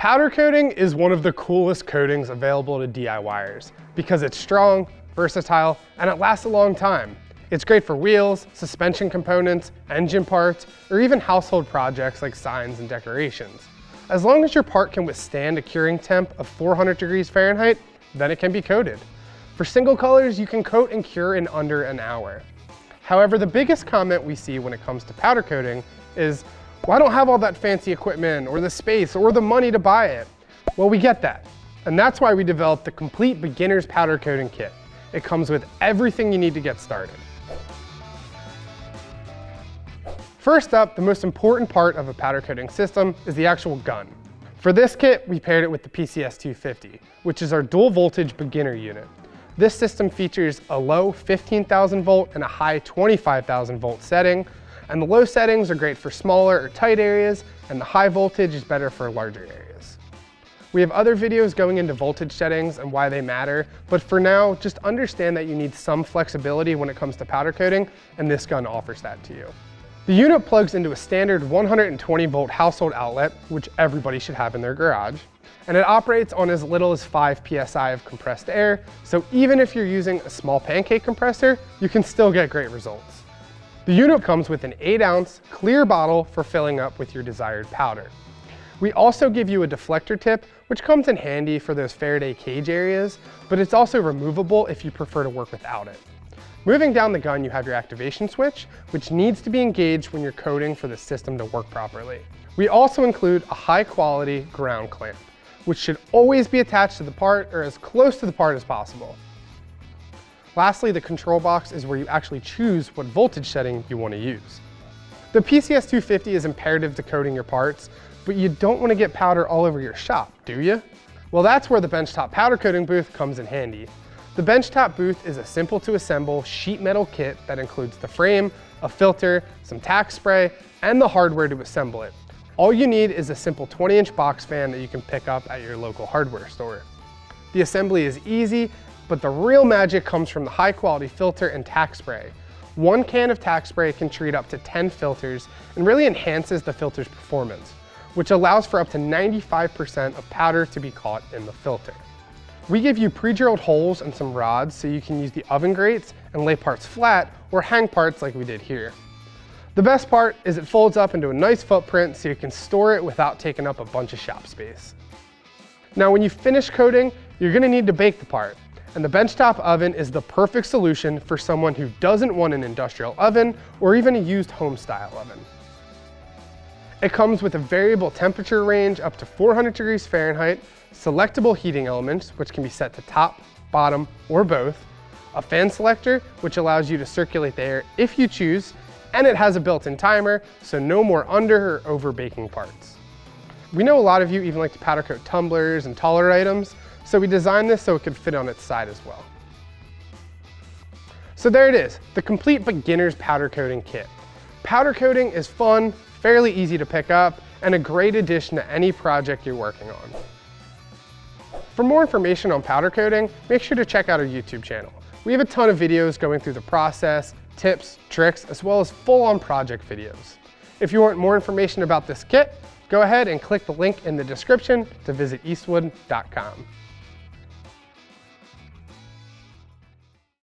Powder coating is one of the coolest coatings available to DIYers because it's strong, versatile, and it lasts a long time. It's great for wheels, suspension components, engine parts, or even household projects like signs and decorations. As long as your part can withstand a curing temp of 400 degrees Fahrenheit, then it can be coated. For single colors, you can coat and cure in under an hour. However, the biggest comment we see when it comes to powder coating is, well, I don't have all that fancy equipment or the space or the money to buy it. Well, we get that. And that's why we developed the complete beginner's powder coating kit. It comes with everything you need to get started. First up, the most important part of a powder coating system is the actual gun. For this kit, we paired it with the PCS-250, which is our dual voltage beginner unit. This system features a low 15,000 volt and a high 25,000 volt setting, and the low settings are great for smaller or tight areas, and the high voltage is better for larger areas. We have other videos going into voltage settings and why they matter, but for now, just understand that you need some flexibility when it comes to powder coating, and this gun offers that to you. The unit plugs into a standard 120 volt household outlet, which everybody should have in their garage, and it operates on as little as 5 psi of compressed air, so even if you're using a small pancake compressor, you can still get great results. The unit comes with an 8-ounce clear bottle for filling up with your desired powder. We also give you a deflector tip, which comes in handy for those Faraday cage areas, but it's also removable if you prefer to work without it. Moving down the gun, you have your activation switch, which needs to be engaged when you're coating for the system to work properly. We also include a high-quality ground clamp, which should always be attached to the part or as close to the part as possible. Lastly, the control box is where you actually choose what voltage setting you want to use. The PCS-250 is imperative to coating your parts, but you don't want to get powder all over your shop, do you? Well, that's where the Benchtop powder coating booth comes in handy. The Benchtop booth is a simple to assemble sheet metal kit that includes the frame, a filter, some tack spray, and the hardware to assemble it. All you need is a simple 20-inch box fan that you can pick up at your local hardware store. The assembly is easy, but the real magic comes from the high-quality filter and tack spray. One can of tack spray can treat up to 10 filters and really enhances the filter's performance, which allows for up to 95% of powder to be caught in the filter. We give you pre-drilled holes and some rods so you can use the oven grates and lay parts flat or hang parts like we did here. The best part is it folds up into a nice footprint so you can store it without taking up a bunch of shop space. Now when you finish coating, you're going to need to bake the part, and the Benchtop oven is the perfect solution for someone who doesn't want an industrial oven or even a used home style oven. It comes with a variable temperature range up to 400 degrees Fahrenheit, selectable heating elements, which can be set to top, bottom, or both, a fan selector, which allows you to circulate the air if you choose, and it has a built-in timer, so no more under or over baking parts. We know a lot of you even like to powder coat tumblers and taller items, so we designed this so it could fit on its side as well. So there it is, the complete beginner's powder coating kit. Powder coating is fun, fairly easy to pick up, and a great addition to any project you're working on. For more information on powder coating, make sure to check out our YouTube channel. We have a ton of videos going through the process, tips, tricks, as well as full-on project videos. If you want more information about this kit, go ahead and click the link in the description to visit eastwood.com.